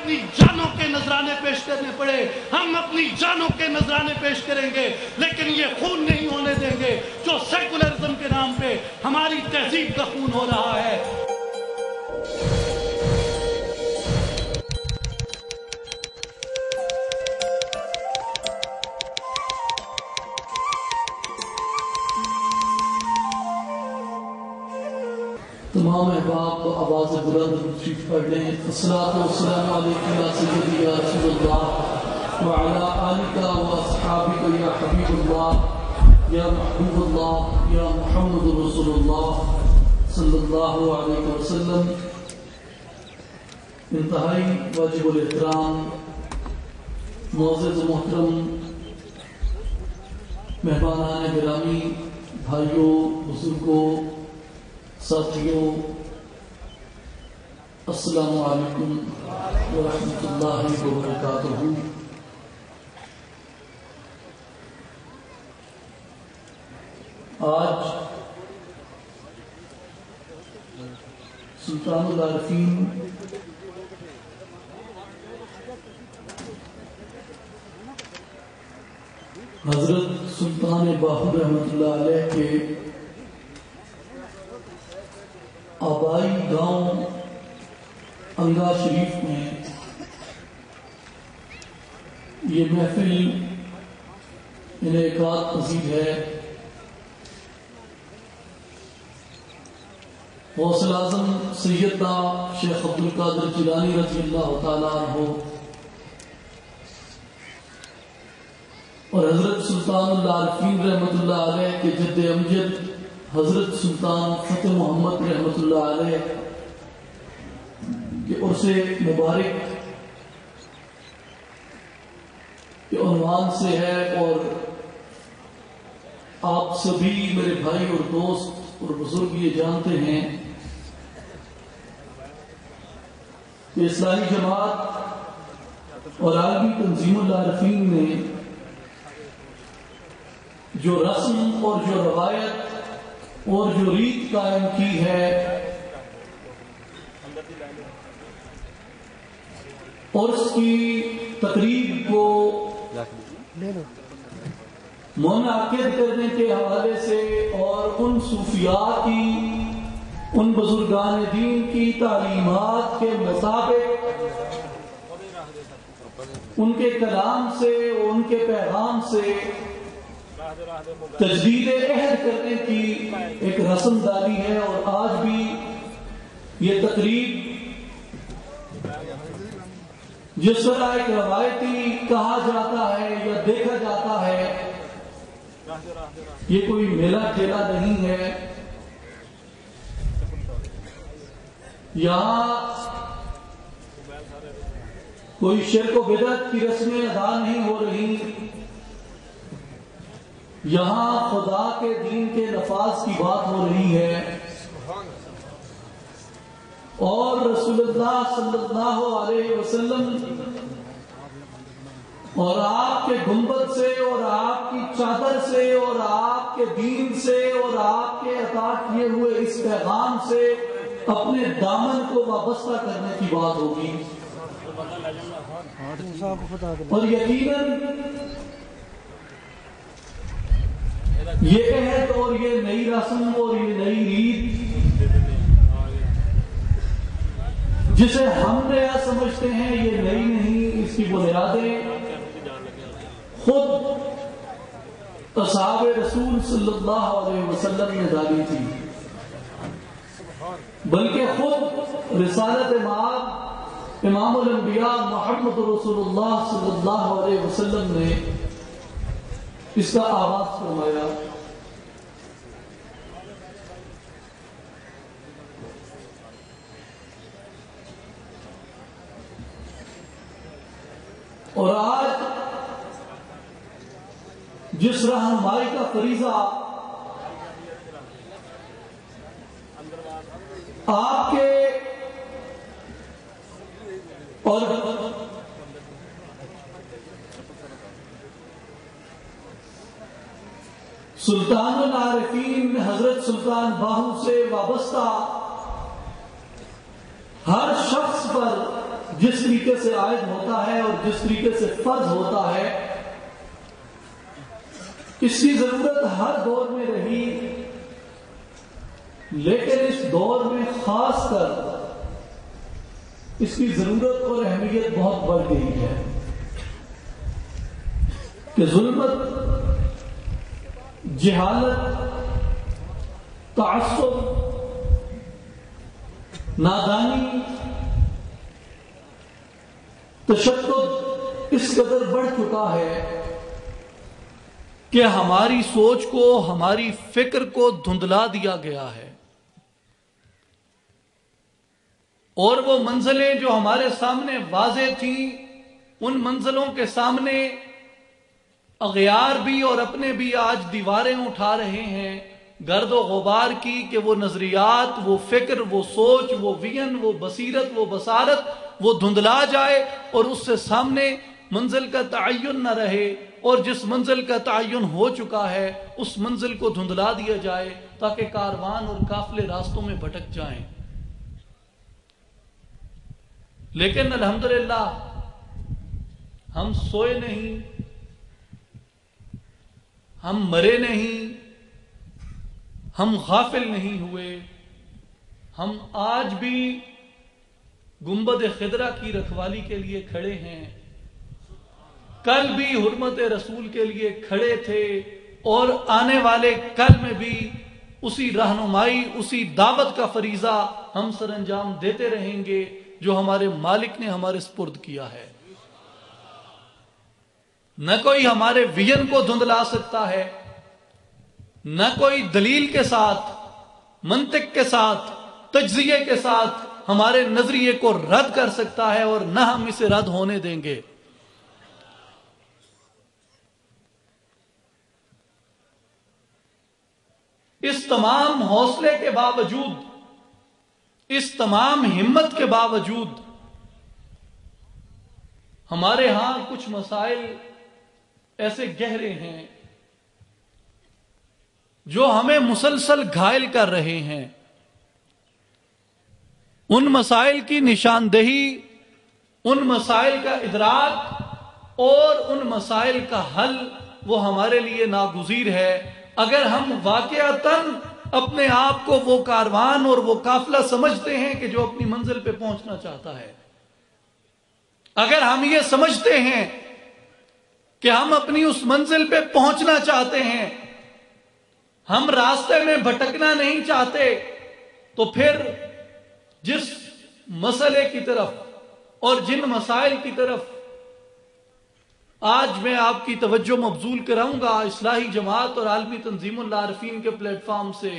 اپنی جانوں کے نذرانے پیش کرنے پڑے ہم اپنی جانوں کے نذرانے پیش کریں گے، لیکن یہ خون نہیں ہونے دیں گے جو سیکولرزم کے نام پہ ہماری تہذیب کا خون ہو رہا ہے۔ تمام احباب کو آواز بلند شریف پڑھ لیں۔ الصلاۃ والسلام علیک یا سیدی یا رسول اللہ وعلی آلک و اصحابک یا حبیب اللہ یا محبوب اللہ یا محمد رسول اللہ صلی اللہ علیہ وسلم۔ انتہائی واجب الاحترام معزز و محترم مہمانان گرامی، بھائیوں، بزرگوں، ساتھیوں، السلام علیکم ورحمۃ اللہ وبرکاتہ۔ آج سلطان العارفین حضرت سلطان باہو رحمۃ اللہ علیہ کے آبائی گاؤں انگا شریف میں یہ محفل انعقاد پذیر ہے۔ غوث اعظم سیدنا شیخ عبدالقادر جیلانی رضی اللہ تعالیٰ عنہ اور حضرت سلطان العارفین رحمۃ اللہ علیہ کے جد امجد حضرت سلطان فتح محمد رحمۃ اللہ علیہ کے عرص مبارک کے عنوان سے ہے، اور آپ سبھی میرے بھائی اور دوست اور بزرگ یہ جانتے ہیں کہ اسلامی جماعت اور عالمی تنظیم العارفین نے جو رسم اور جو روایت اور جو ریت قائم کی ہے اور اس کی تقریب کو منعقد کرنے کے حوالے سے اور ان صوفیاء کی، ان بزرگان دین کی تعلیمات کے مطابق ان کے کلام سے، ان کے پیغام سے تجدید عہد کرنے کی ایک رسم داری ہے، اور آج بھی یہ تقریب جس طرح ایک روایتی کہا جاتا ہے یا دیکھا جاتا ہے، یہ کوئی میلہ ٹھیلا نہیں ہے۔ یہاں کوئی شرک و بدعت کی رسمیں ادا نہیں ہو رہی، یہاں خدا کے دین کے نفاذ کی بات ہو رہی ہے، اور رسول اللہ صلی اللہ علیہ وسلم اور آپ کے گنبد سے اور آپ کی چادر سے اور آپ کے دین سے اور آپ کے عطا کیے ہوئے اس پیغام سے اپنے دامن کو وابستہ کرنے کی بات ہوگی، اور یقیناً یہ عہد اور یہ نئی رسم اور یہ نئی ریت جسے ہم نیا سمجھتے ہیں یہ نئی نہیں، اس کی بنیادیں خود اصحاب رسول صلی اللہ علیہ وسلم نے ڈالی تھی، بلکہ خود رسالت مآب امام الانبیاء محمد رسول اللہ صلی اللہ علیہ وسلم نے اس کا آغاز فرمایا۔ اور آج جس رہنمائی کا فریضہ آپ کے اور سلطان العارفین حضرت سلطان باہو سے وابستہ ہر شخص پر جس طریقے سے عائد ہوتا ہے اور جس طریقے سے فرض ہوتا ہے، اس کی ضرورت ہر دور میں رہی، لیکن اس دور میں خاص کر اس کی ضرورت اور اہمیت بہت بڑھ گئی ہے کہ ظلمت، جہالت، تعصب، نادانی، تشدد اس قدر بڑھ چکا ہے کہ ہماری سوچ کو، ہماری فکر کو دھندلا دیا گیا ہے، اور وہ منزلیں جو ہمارے سامنے واضح تھیں، ان منزلوں کے سامنے اغیار بھی اور اپنے بھی آج دیواریں اٹھا رہے ہیں گرد و غبار کی، کہ وہ نظریات، وہ فکر، وہ سوچ، وہ ویژن، وہ بصیرت، وہ بصارت وہ دھندلا جائے اور اس سے سامنے منزل کا تعین نہ رہے، اور جس منزل کا تعین ہو چکا ہے اس منزل کو دھندلا دیا جائے تاکہ کاروان اور قافلے راستوں میں بھٹک جائیں۔ لیکن الحمدللہ ہم سوئے نہیں، ہم مرے نہیں، ہم غافل نہیں ہوئے، ہم آج بھی گنبد خضرا کی رکھوالی کے لیے کھڑے ہیں، کل بھی حرمت رسول کے لیے کھڑے تھے، اور آنے والے کل میں بھی اسی رہنمائی، اسی دعوت کا فریضہ ہم سر انجام دیتے رہیں گے جو ہمارے مالک نے ہمارے سپرد کیا ہے۔ نہ کوئی ہمارے ویژن کو دھندلا سکتا ہے، نہ کوئی دلیل کے ساتھ، منطق کے ساتھ، تجزیے کے ساتھ ہمارے نظریے کو رد کر سکتا ہے، اور نہ ہم اسے رد ہونے دیں گے۔ اس تمام حوصلے کے باوجود، اس تمام ہمت کے باوجود ہمارے ہاں کچھ مسائل ایسے گہرے ہیں جو ہمیں مسلسل گھائل کر رہے ہیں۔ ان مسائل کی نشاندہی، ان مسائل کا ادراک اور ان مسائل کا حل وہ ہمارے لیے ناگزیر ہے، اگر ہم واقعتاً اپنے آپ کو وہ کاروان اور وہ قافلہ سمجھتے ہیں کہ جو اپنی منزل پہ پہنچنا چاہتا ہے، اگر ہم یہ سمجھتے ہیں کہ ہم اپنی اس منزل پہ پہنچنا چاہتے ہیں، ہم راستے میں بھٹکنا نہیں چاہتے، تو پھر جس مسئلے کی طرف اور جن مسائل کی طرف آج میں آپ کی توجہ مبذول کراؤں گا اصلاحی جماعت اور عالمی تنظیم العارفین کے پلیٹ فارم سے،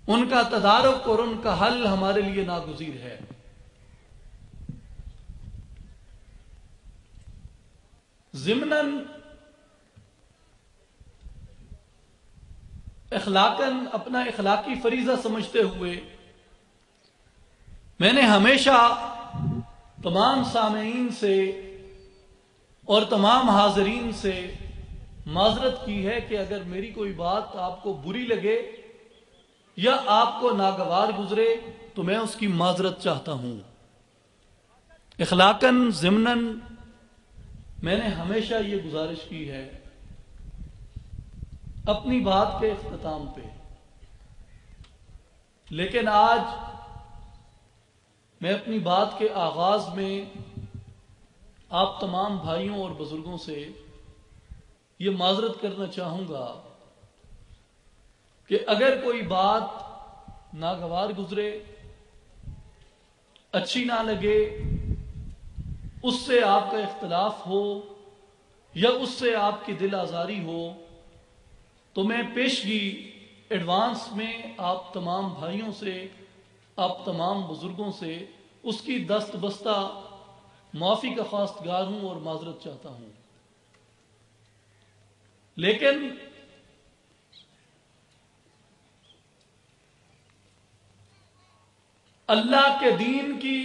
ان کا تدارک اور ان کا حل ہمارے لیے ناگزیر ہے۔ ضمناً اخلاقاً اپنا اخلاقی فریضہ سمجھتے ہوئے میں نے ہمیشہ تمام سامعین سے اور تمام حاضرین سے معذرت کی ہے کہ اگر میری کوئی بات آپ کو بری لگے یا آپ کو ناگوار گزرے تو میں اس کی معذرت چاہتا ہوں۔ اخلاقاً ضمناً میں نے ہمیشہ یہ گزارش کی ہے اپنی بات کے اختتام پہ، لیکن آج میں اپنی بات کے آغاز میں آپ تمام بھائیوں اور بزرگوں سے یہ معذرت کرنا چاہوں گا کہ اگر کوئی بات ناگوار گزرے، اچھی نہ لگے، اس سے آپ کا اختلاف ہو یا اس سے آپ کی دل آزاری ہو، تو میں پیشگی ایڈوانس میں آپ تمام بھائیوں سے، آپ تمام بزرگوں سے اس کی دست بستہ معافی کا خواستگار ہوں اور معذرت چاہتا ہوں۔ لیکن اللہ کے دین کی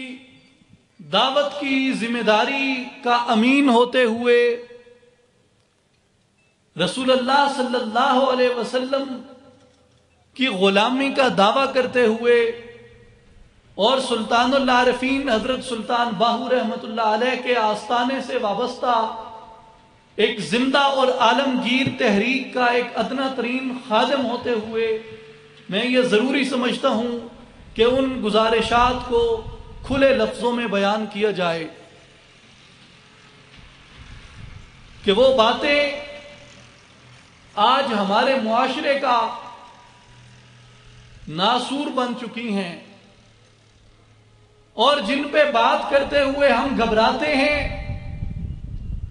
دعوت کی ذمہ داری کا امین ہوتے ہوئے، رسول اللہ صلی اللہ علیہ وسلم کی غلامی کا دعویٰ کرتے ہوئے، اور سلطان العارفین حضرت سلطان باہو رحمتullah علیہ کے آستانے سے وابستہ ایک زندہ اور عالمگیر تحریک کا ایک ادنا ترین خادم ہوتے ہوئے میں یہ ضروری سمجھتا ہوں کہ ان گزارشات کو کھلے لفظوں میں بیان کیا جائے کہ وہ باتیں آج ہمارے معاشرے کا ناسور بن چکی ہیں اور جن پہ بات کرتے ہوئے ہم گھبراتے ہیں،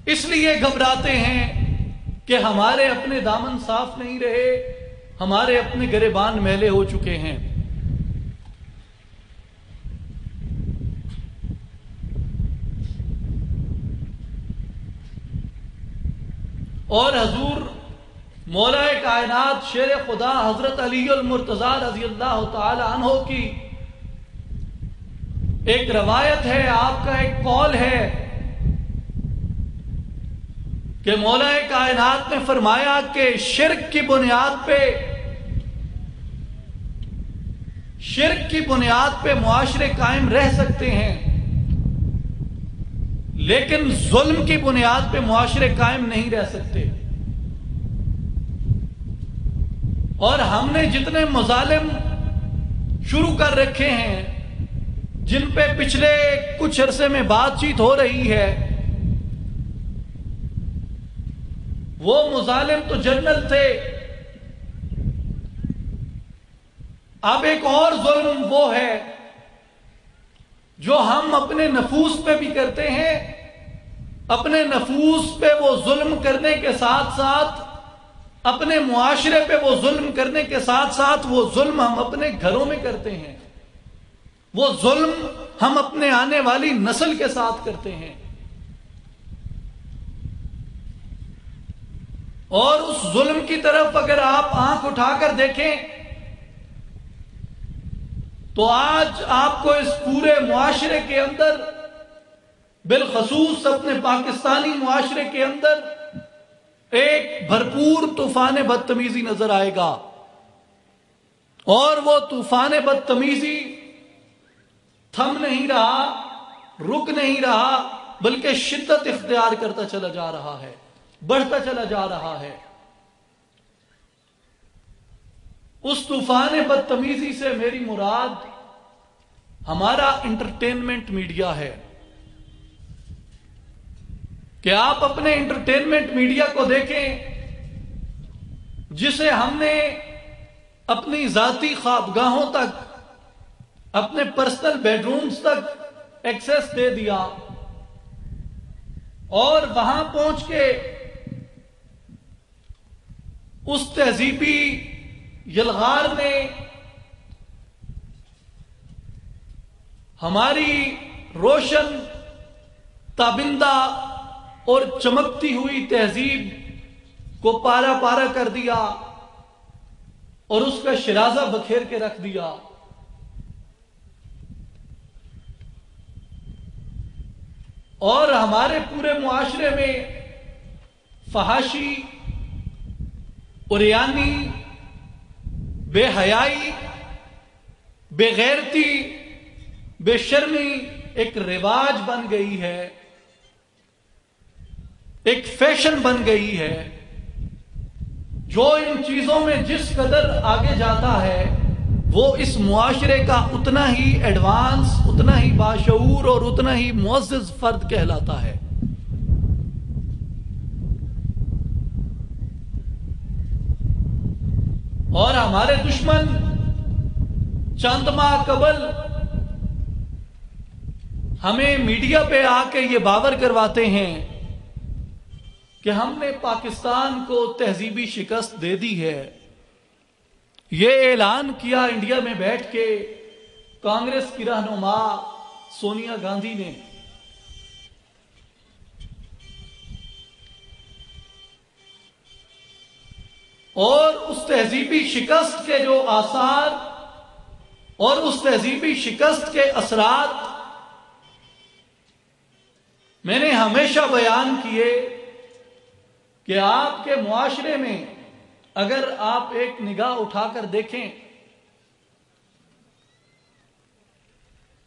اس لیے گھبراتے ہیں کہ ہمارے اپنے دامن صاف نہیں رہے، ہمارے اپنے گریبان میلے ہو چکے ہیں۔ اور حضور مولا کائنات شیر خدا حضرت علی المرتضیٰ رضی اللہ تعالی عنہ کی ایک روایت ہے، آپ کا ایک قول ہے کہ مولا کائنات نے فرمایا کہ شرک کی بنیاد پہ معاشرے قائم رہ سکتے ہیں، لیکن ظلم کی بنیاد پہ معاشرے قائم نہیں رہ سکتے۔ اور ہم نے جتنے مظالم شروع کر رکھے ہیں، جن پہ پچھلے کچھ عرصے میں بات چیت ہو رہی ہے، وہ مظالم تو جنرل تھے۔ اب ایک اور ظلم وہ ہے جو ہم اپنے نفوس پہ بھی کرتے ہیں۔ اپنے نفوس پہ وہ ظلم کرنے کے ساتھ ساتھ، اپنے معاشرے پہ وہ ظلم کرنے کے ساتھ ساتھ، وہ ظلم ہم اپنے گھروں میں کرتے ہیں، وہ ظلم ہم اپنے آنے والی نسل کے ساتھ کرتے ہیں۔ اور اس ظلم کی طرف اگر آپ آنکھ اٹھا کر دیکھیں تو آج آپ کو اس پورے معاشرے کے اندر، بالخصوص اپنے پاکستانی معاشرے کے اندر، ایک بھرپور طوفان بدتمیزی نظر آئے گا، اور وہ طوفان بدتمیزی تھم نہیں رہا، رک نہیں رہا، بلکہ شدت اختیار کرتا چلا جا رہا ہے، بڑھتا چلا جا رہا ہے۔ اس طوفان بدتمیزی سے میری مراد ہمارا انٹرٹینمنٹ میڈیا ہے کہ آپ اپنے انٹرٹینمنٹ میڈیا کو دیکھیں، جسے ہم نے اپنی ذاتی خوابگاہوں تک، اپنے پرسنل بیڈ رومز تک ایکسیس دے دیا، اور وہاں پہنچ کے اس تہذیبی یلغار نے ہماری روشن، تابندہ اور چمکتی ہوئی تہذیب کو پارا پارا کر دیا اور اس کا شرازہ بکھیر کے رکھ دیا۔ اور ہمارے پورے معاشرے میں فحاشی، عریانی، بے حیائی، بے غیرتی، بے شرمی ایک رواج بن گئی ہے، ایک فیشن بن گئی ہے۔ جو ان چیزوں میں جس قدر آگے جاتا ہے، وہ اس معاشرے کا اتنا ہی ایڈوانس، اتنا ہی باشعور اور اتنا ہی معزز فرد کہلاتا ہے۔ اور ہمارے دشمن چند ماہ قبل ہمیں میڈیا پہ آ کے یہ باور کرواتے ہیں کہ ہم نے پاکستان کو تہذیبی شکست دے دی ہے۔ یہ اعلان کیا انڈیا میں بیٹھ کے کانگریس کی رہنما سونیا گاندھی نے۔ اور اس تہذیبی شکست کے جو آثار اور اس تہذیبی شکست کے اثرات میں نے ہمیشہ بیان کیے کہ آپ کے معاشرے میں اگر آپ ایک نگاہ اٹھا کر دیکھیں